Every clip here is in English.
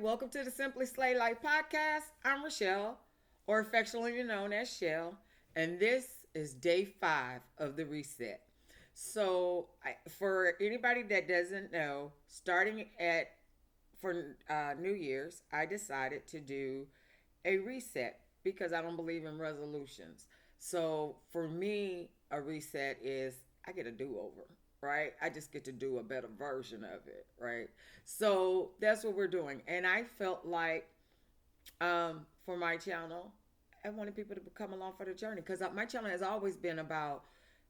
Welcome to the Simply Slay Life podcast. I'm Rochelle, or affectionately known as Shell, and this is day 5 of the reset. For anybody that doesn't know, starting at for New Year's, I decided to do a reset because I don't believe in resolutions. So for me, a reset is I get a do over, right? I just get to do a better version of it, right? So that's what we're doing. And I felt like for my channel, I wanted people to come along for the journey because my channel has always been about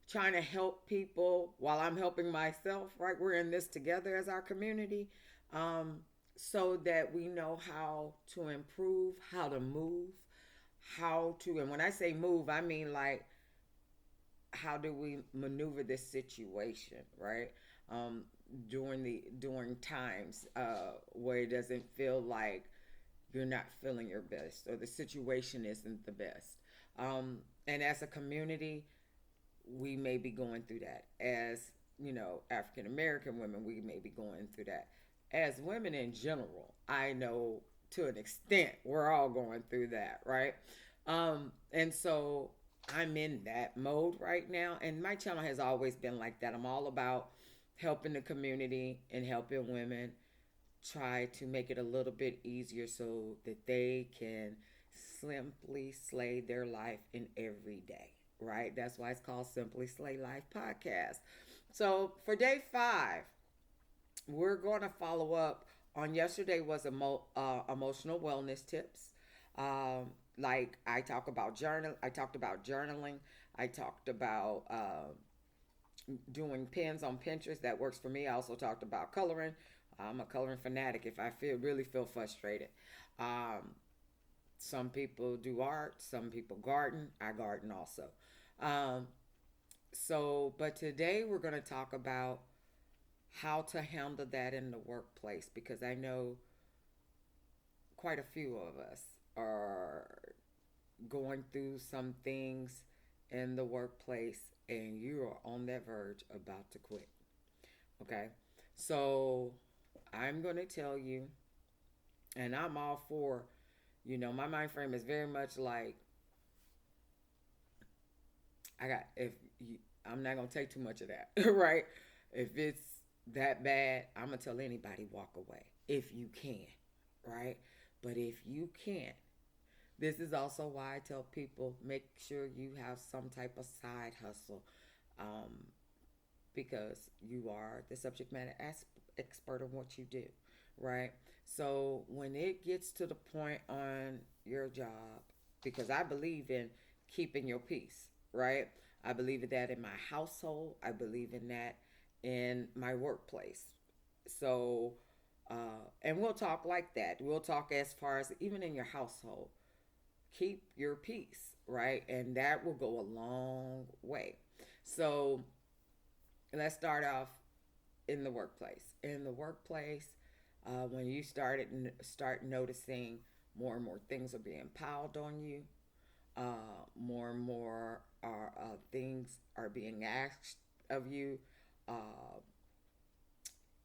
trying to help people while I'm helping myself, right? We're in this together as our community. Um, so that we know how to improve, how to move, and when I say move, I mean like how do we maneuver this situation, right? Um, during times where it doesn't feel like you're not feeling your best or the situation isn't the best. And as a community, we may be going through that. As African American women, we may be going through that. As women in general, I know to an extent we're all going through that, right? And so I'm in that mode right now, and my channel has always been like that. I'm all about helping the community and helping women try to make it a little bit easier so that they can simply slay their life in every day, right? That's why it's called Simply Slay Life Podcast. So for day 5, we're going to follow up on yesterday was emotional wellness tips. Like I talked about journaling. I talked about doing pins on Pinterest. That works for me. I also talked about coloring. I'm a coloring fanatic. If I really feel frustrated, um, some people do art. Some people garden. I garden also. Um, but today we're going to talk about how to handle that in the workplace because I know quite a few of us are going through some things in the workplace and you are on that verge about to quit. Okay? So I'm going to tell you, and I'm all for, my mind frame is very much like, I got, if you, I'm not going to take too much of that, right? If it's that bad, I'm going to tell anybody walk away if you can, right? But if you can't, this is also why I tell people make sure you have some type of side hustle um, because you are the subject matter expert of what you do, right? So when it gets to the point on your job, because I believe in keeping your peace, right? I believe in that in my household. I believe in that in my workplace. So, and we'll talk like that. We'll talk as far as even in your household keep your peace, right? And that will go a long way. So let's start off in the workplace. In the workplace, when you start noticing more and more things are being piled on you, more and more things are being asked of you, uh,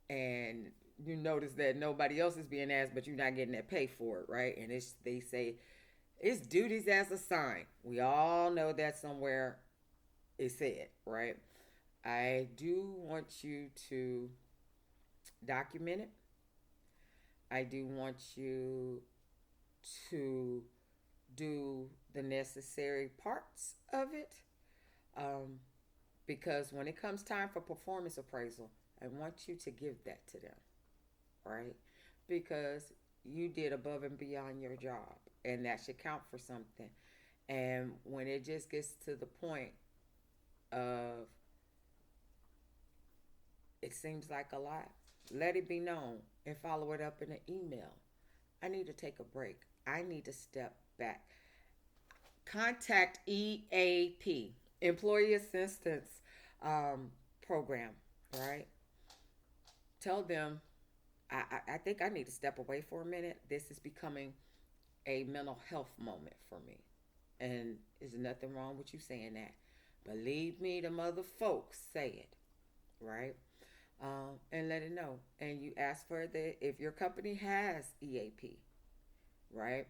and you notice that nobody else is being asked, but you're not getting that pay for it, right? And they say it's duties as assigned. We all know that somewhere is said, right? I do want you to document it. I do want you to do the necessary parts of it. Um, because when it comes time for performance appraisal, I want you to give that to them, right? Because you did above and beyond your job, and that should count for something. And when it just gets to the point of it seems like a lot, let it be known and follow it up in an email. I need to take a break. I need to step back. Contact EAP, Employee Assistance Program, right? Tell them, I think I need to step away for a minute. This is becoming a mental health moment for me. And there's nothing wrong with you saying that. Believe me, the mother folks say it, right? and let it know. And you ask for if your company has EAP, right?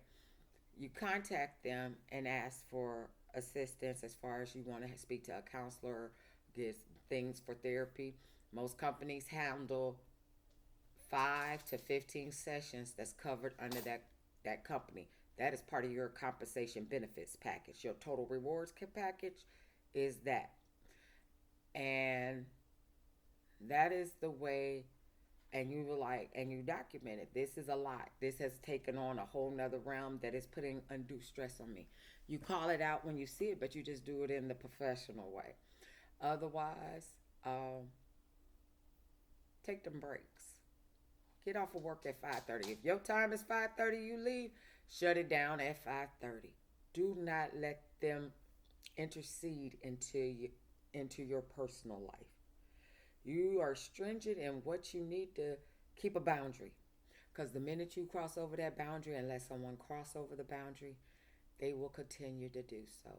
You contact them and ask for assistance as far as you want to speak to a counselor, get things for therapy. Most companies handle 5 to 15 sessions that's covered under that company. That is part of your compensation benefits package. Your total rewards package is that. And that is the way, and you were like, and you documented, this is a lot. This has taken on a whole nother realm that is putting undue stress on me. You call it out when you see it, but you just do it in the professional way. Otherwise, take them breaks. Get off of work at 5:30. If your time is 5:30, you leave, shut it down at 5:30. Do not let them intercede into your personal life. You are stringent in what you need to keep a boundary. Because the minute you cross over that boundary and let someone cross over the boundary, they will continue to do so.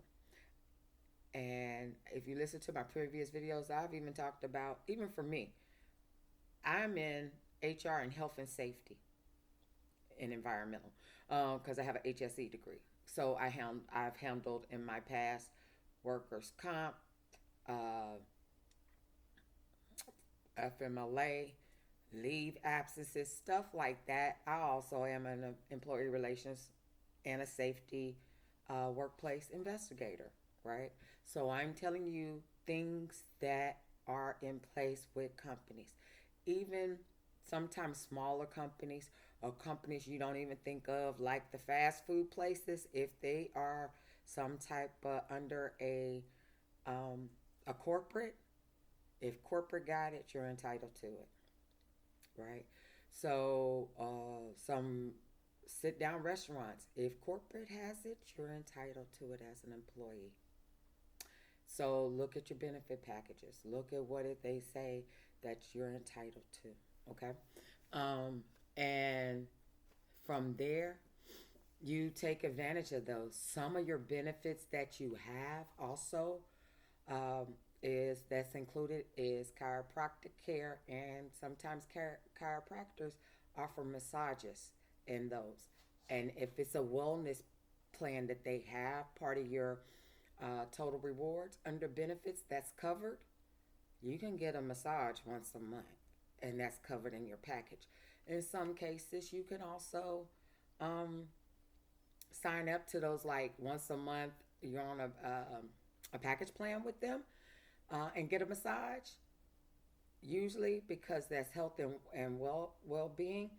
And if you listen to my previous videos, I've even talked about, even for me, I'm in HR and health and safety and environmental because I have an HSE degree. So I've handled in my past workers' comp, uh, FMLA, leave absences, stuff like that. I also am an employee relations and a safety workplace investigator, right? So I'm telling you things that are in place with companies, even sometimes smaller companies or companies you don't even think of, like the fast food places, if they are some type under a corporate, if corporate got it, you're entitled to it, right? So some sit down restaurants, if corporate has it, you're entitled to it as an employee. So look at your benefit packages. Look at what they say that you're entitled to. Okay, and from there, you take advantage of those. Some of your benefits that you have also um, is that's included is chiropractic care, and sometimes chiropractors offer massages in those. And if it's a wellness plan that they have, part of your total rewards under benefits that's covered, you can get a massage once a month, and that's covered in your package. In some cases, you can also um, sign up to those like once a month. You're on a package plan with them and get a massage. Usually, because that's health and well being.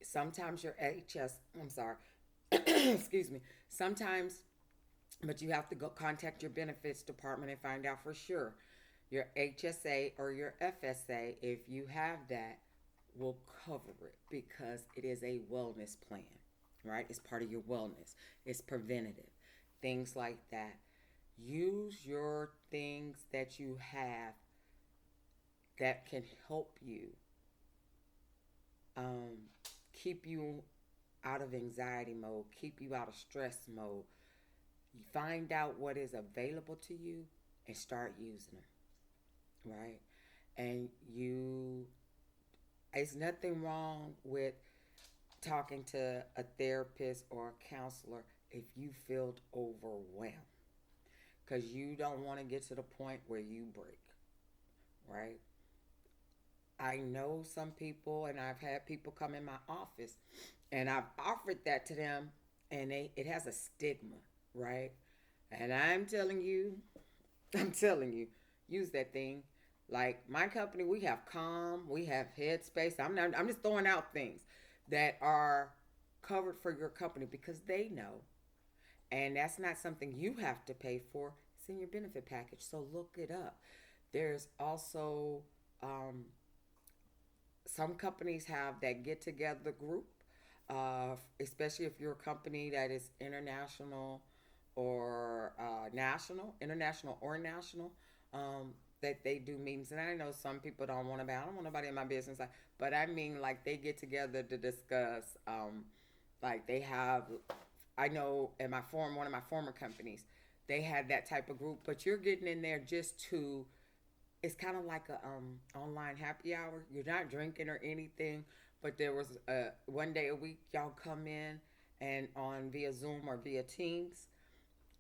Sometimes your HS. I'm sorry. Excuse me. Sometimes, but you have to go contact your benefits department and find out for sure. Your HSA or your FSA, if you have that, will cover it because it is a wellness plan, right? It's part of your wellness, it's preventative, things like that. Use your things that you have that can help you um, keep you out of anxiety mode, keep you out of stress mode. You find out what is available to you and start using them, right? And it's nothing wrong with talking to a therapist or a counselor if you feel overwhelmed because you don't want to get to the point where you break, right? I know some people, and I've had people come in my office, and I've offered that to them, and it has a stigma, right? And I'm telling you, use that thing. Like my company, we have Calm, we have Headspace. I'm just throwing out things that are covered for your company because they know, and that's not something you have to pay for. It's in your benefit package, so look it up. There's also um, some companies have that get together group, especially if you're a company that is international or international or national, that they do meetings. And I know some people don't want to, I don't want nobody in my business, but I mean, like they get together to discuss, like they have, I know in one of my former companies, they had that type of group, but you're getting in there just to it's kind of like a online happy hour. You're not drinking or anything, but there was one day a week y'all come in and on via Zoom or via Teams,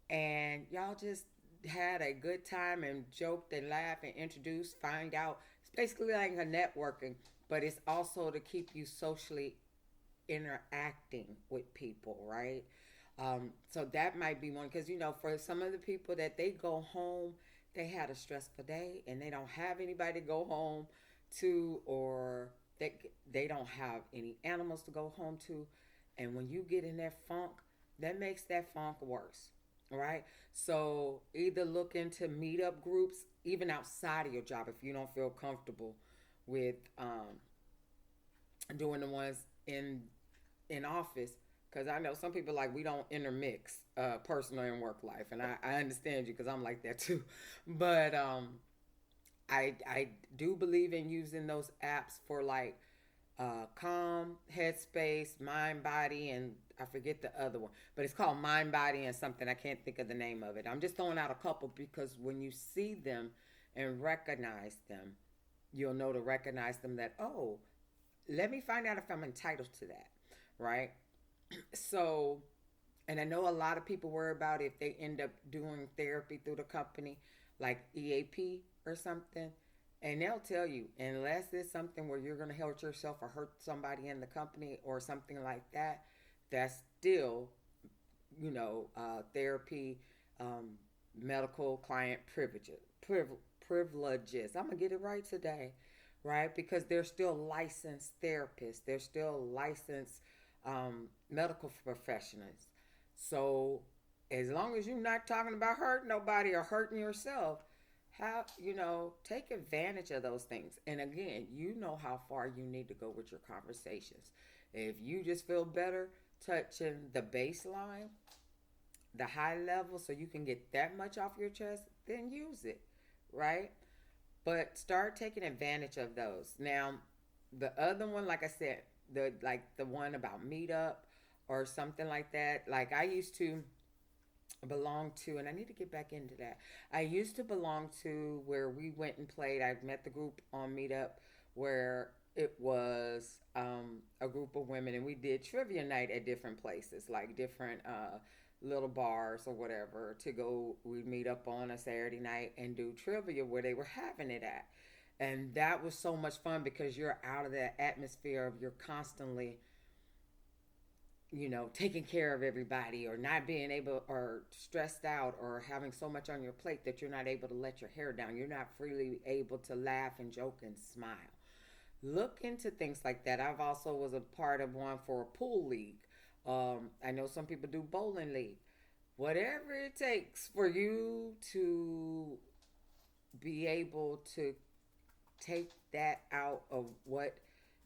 and y'all just had a good time and joked and laughed and introduced, find out. It's basically like a networking, but it's also to keep you socially interacting with people, right? So that might be one because for some of the people that they go home, they had a stressful day and they don't have anybody to go home to, or they don't have any animals to go home to, and when you get in that funk, that makes that funk worse, right? So either look into meetup groups, even outside of your job, if you don't feel comfortable with doing the ones in office, because I know some people like we don't intermix personal and work life, and I understand you because I'm like that too. But I do believe in using those apps for like Calm, Headspace, Mind Body, and I forget the other one, but it's called Mind Body and something. I can't think of the name of it. I'm just throwing out a couple because when you see them and recognize them, you'll know to recognize them that, oh, let me find out if I'm entitled to that, right? So, and I know a lot of people worry about if they end up doing therapy through the company, like EAP or something. And they'll tell you, unless it's something where you're going to hurt yourself or hurt somebody in the company or something like that, that's still, therapy, um, medical client privileges. I'm going to get it right today, right? Because they're still licensed therapists, they're still licensed medical professionals. So as long as you're not talking about hurting nobody or hurting yourself, how take advantage of those things. And again, you know how far you need to go with your conversations. If you just feel better touching the baseline, the high level, so you can get that much off your chest, then use it, right? But start taking advantage of those. Now, the other one, like I said, the one about meetup or something like that. Like I used to belong to, and I need to get back into that. I used to belong to where we went and played. I met the group on Meetup where it was a group of women, and we did trivia night at different places, like different little bars or whatever. To go, we'd meet up on a Saturday night and do trivia where they were having it at. And that was so much fun because you're out of that atmosphere of you're constantly taking care of everybody or not being able or stressed out or having so much on your plate that you're not able to let your hair down. You're not freely able to laugh and joke and smile. Look into things like that. I've also was a part of one for a pool league. I know some people do bowling league. Whatever it takes for you to be able to take that out of what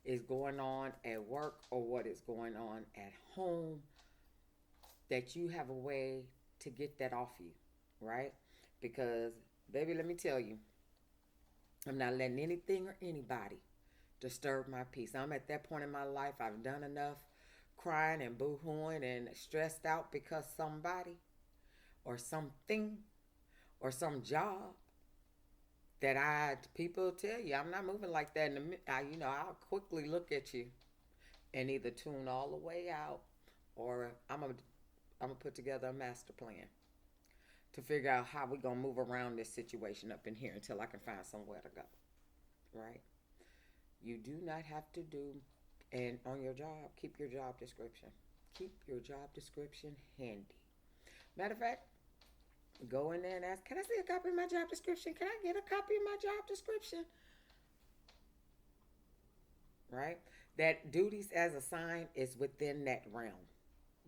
is going on at work or what is going on at home, that you have a way to get that off you, right? Because, baby, let me tell you, I'm not letting anything or anybody disturb my peace. I'm at that point in my life, I've done enough crying and boo-hooing and stressed out because somebody or something or some job that people tell you I'm not moving like that. I'll quickly look at you and either tune all the way out, or I'm gonna put together a master plan to figure out how we're gonna move around this situation up in here until I can find somewhere to go. Right? You do not have to do, and on your job, keep your job description. Keep your job description handy. Matter of fact, go in there and ask, can I see a copy of my job description? Can I get a copy of my job description? Right? That duties as assigned is within that realm.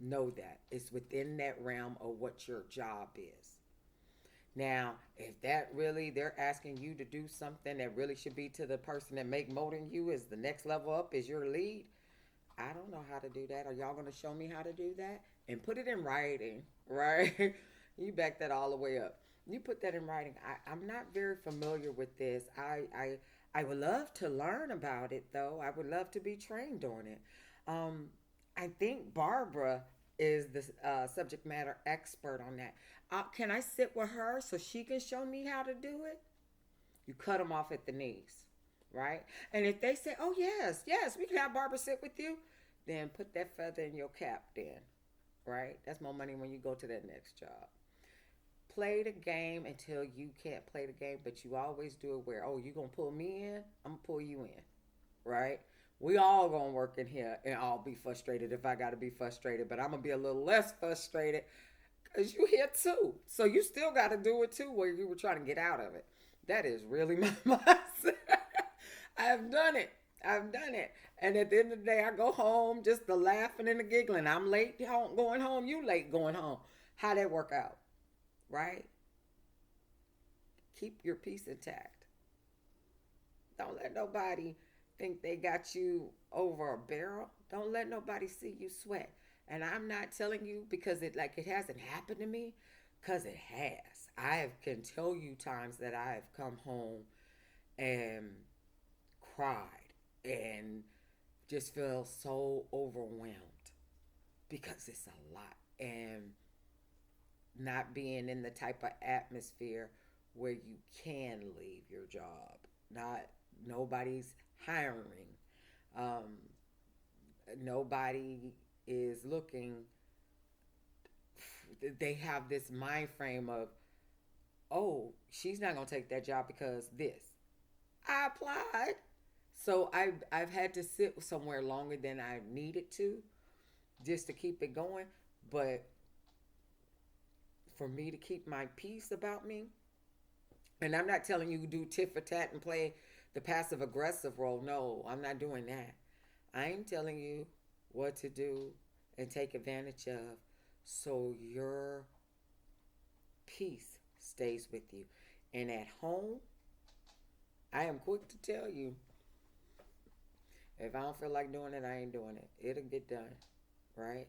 Know that. It's within that realm of what your job is. Now, if that really, they're asking you to do something that really should be to the person that make more than you, is the next level up, is your lead. I don't know how to do that. Are y'all going to show me how to do that? And put it in writing, right? You back that all the way up. You put that in writing. I'm not very familiar with this. I would love to learn about it, though. I would love to be trained on it. Um, I think Barbara is the subject matter expert on that. Can I sit with her so she can show me how to do it? You cut them off at the knees, right? And if they say, "Oh yes, yes, we can have Barbara sit with you," then put that feather in your cap. Then, right? That's more money when you go to that next job. Play the game until you can't play the game, but you always do it where, oh, you gonna pull me in, I'm gonna pull you in, right? We all gonna work in here and I'll be frustrated if I gotta be frustrated, but I'm gonna be a little less frustrated because you here too. So you still gotta do it too where you were trying to get out of it. That is really my mindset. I've done it. I've done it. And at the end of the day, I go home just the laughing and the giggling. I'm late home, going home. You late going home. How that work out, right? Keep your peace intact. Don't let nobody think they got you over a barrel. Don't let nobody see you sweat. And I'm not telling you because it hasn't happened to me, because it has. I can tell you times that I've come home and cried and just feel so overwhelmed because it's a lot. And not being in the type of atmosphere where you can leave your job. Not nobody's hiring. Um, Nobody is looking. They have this mind frame of, oh, she's not gonna take that job because this. I applied, so I've had to sit somewhere longer than I needed to, just to keep it going. But for me to keep my peace about me, and I'm not telling you do tit for tat and play the passive aggressive role. No, I'm not doing that. I'm telling you what to do and take advantage of so your peace stays with you. And at home, I am quick to tell you, if I don't feel like doing it, I ain't doing it. It'll get done, right?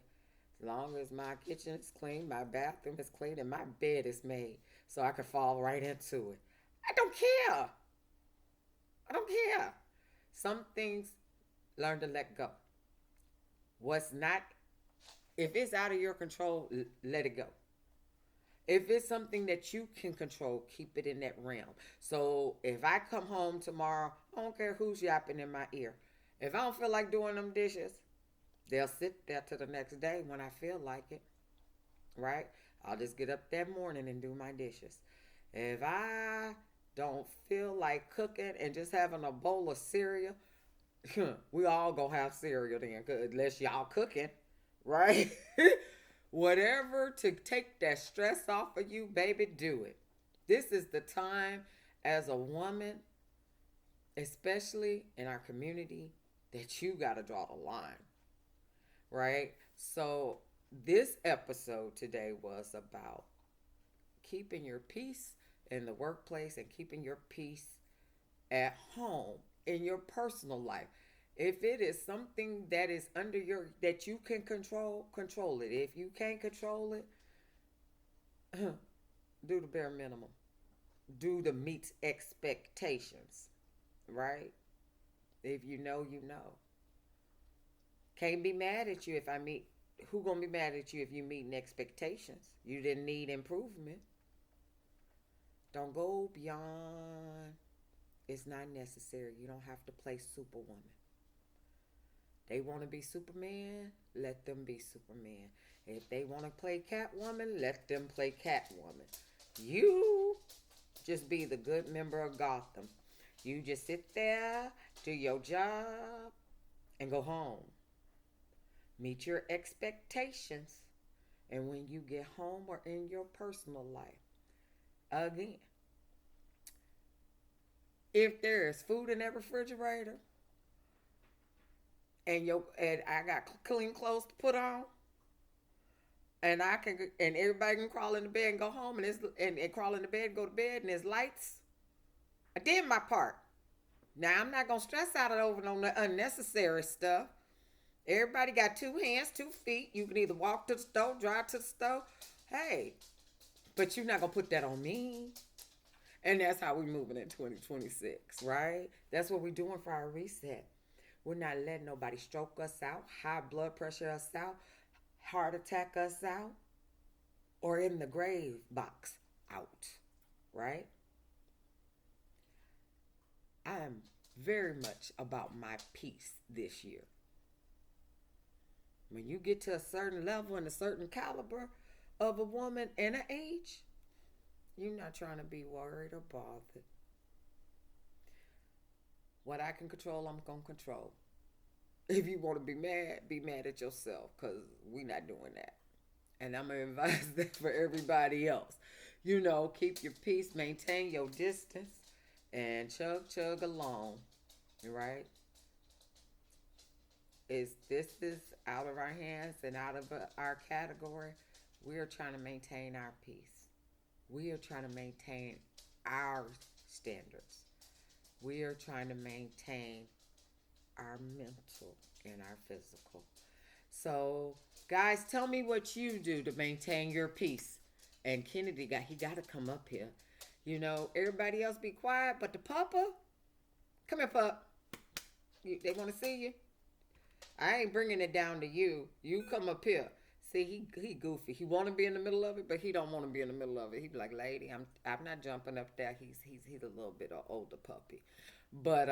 As long as my kitchen is clean, my bathroom is clean, and my bed is made so I can fall right into it. I don't care. I don't care. Some things learn to let go. What's not, if it's out of your control, let it go. If it's something that you can control, keep it in that realm. So if I come home tomorrow, I don't care who's yapping in my ear. If I don't feel like doing them dishes, they'll sit there till the next day when I feel like it, right? I'll just get up that morning and do my dishes. If I don't feel like cooking and just having a bowl of cereal, we all gonna have cereal then, unless y'all cooking, right? Whatever to take that stress off of you, baby, do it. This is the time as a woman, especially in our community, that you gotta draw the line, right? So this episode today was about keeping your peace in the workplace and keeping your peace at home in your personal life. If it is something that is under your that you can control it. If you can't control it, do the bare minimum. Do the meet expectations, right? If you know, you know. Can't be mad at you if I meet. Who gonna be mad at you if you meeting expectations? You didn't need improvement. Don't go beyond. It's not necessary. You don't have to play Superwoman. They want to be Superman, let them be Superman. If they want to play Catwoman, let them play Catwoman. You just be the good member of Gotham. You just sit there, do your job, and go home. Meet your expectations. And when you get home or in your personal life, again, if there is food in that refrigerator, and I got clean clothes to put on, and everybody can crawl in the bed and go home, and crawl in the bed, go to bed, and there's lights. I did my part. Now I'm not gonna stress out over no unnecessary stuff. Everybody got 2 hands, 2 feet. You can either walk to the stove, drive to the stove. Hey, but you're not gonna put that on me. And that's how we're moving in 2026, right? That's what we're doing for our reset. We're not letting nobody stroke us out, high blood pressure us out, heart attack us out, or in the grave box out, right? I am very much about my peace this year. When you get to a certain level and a certain caliber of a woman and an age, you're not trying to be worried or bothered. What I can control, I'm going to control. If you want to be mad at yourself because we not doing that. And I'm going to advise that for everybody else. Keep your peace, maintain your distance, and chug along, right? This is out of our hands and out of our category. We are trying to maintain our peace. We are trying to maintain our standards. We are trying to maintain our mental and our physical. So, guys, tell me what you do to maintain your peace. And Kennedy got to come up here. Everybody else be quiet, but the papa, come here, pup. They want to see you. I ain't bringing it down to you. You come up here. See, he goofy. He want to be in the middle of it, but he don't want to be in the middle of it. He be like, lady, I'm not jumping up there. He's a little bit of older puppy, but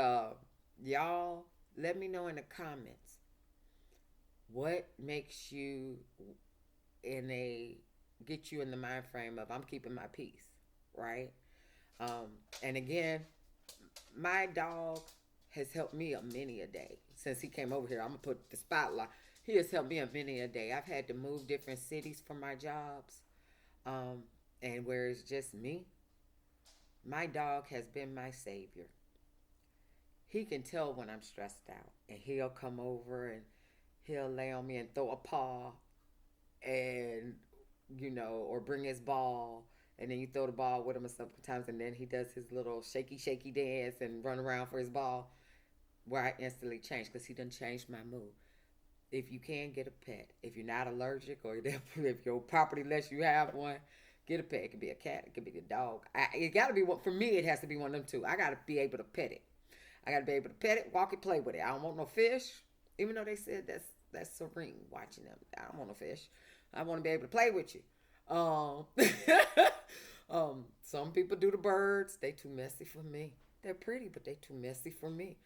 y'all, let me know in the comments what makes you in a get you in the mind frame of I'm keeping my peace, right? And again, my dog has helped me a many a day since he came over here. I'm gonna put the spotlight. He has helped me a many a day. I've had to move different cities for my jobs, and where it's just me, my dog has been my savior. He can tell when I'm stressed out, and he'll come over and he'll lay on me and throw a paw, and or bring his ball, and then you throw the ball with him a couple times, and then he does his little shaky dance and run around for his ball, where I instantly change because he done changed my mood. If you can, get a pet. If you're not allergic, or if your property lets you have one, get a pet. It could be a cat, it could be a dog. It got to be one. For me, it has to be one of them two. I got to be able to pet it. I got to be able to pet it, walk it, play with it. I don't want no fish, even though they said that's serene watching them. I don't want no fish. I want to be able to play with you. Um, some people do the birds. They too messy for me. They're pretty, but they too messy for me.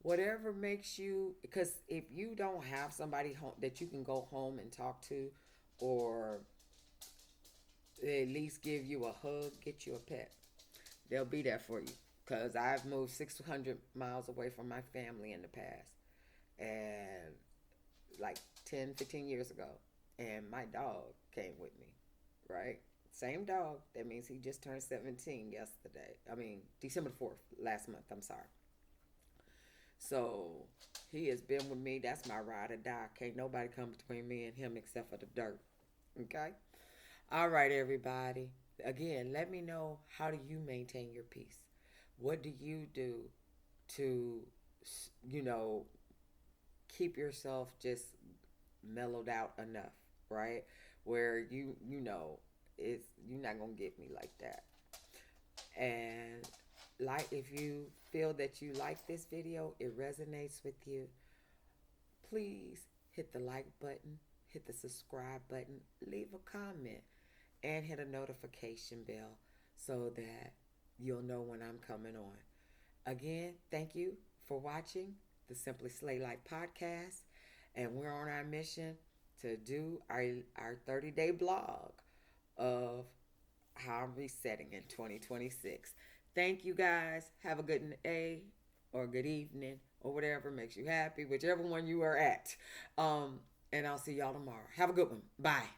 Whatever makes you, because if you don't have somebody home that you can go home and talk to, or at least give you a hug, get you a pet. They'll be there for you. Because I've moved 600 miles away from my family in the past. And like 10, 15 years ago. And my dog came with me, right? Same dog. That means he just turned 17 yesterday. I mean, December 4th, last month. I'm sorry. So he has been with me. That's my ride or die. Can't nobody come between me and him except for the dirt. Okay? All right, everybody. Again, let me know, how do you maintain your peace? What do you do to, you know, keep yourself just mellowed out enough, right? Where it's you're not gonna get me like that. And like, if you feel that you like this video, it resonates with you, please hit the like button, hit the subscribe button, leave a comment, and hit a notification bell so that you'll know when I'm coming on. Again, thank you for watching the Simply Slay Life podcast. And we're on our mission to do our 30-day blog of how I'm resetting in 2026. Thank you, guys. Have a good day or good evening or whatever makes you happy, whichever one you are at. And I'll see y'all tomorrow. Have a good one. Bye.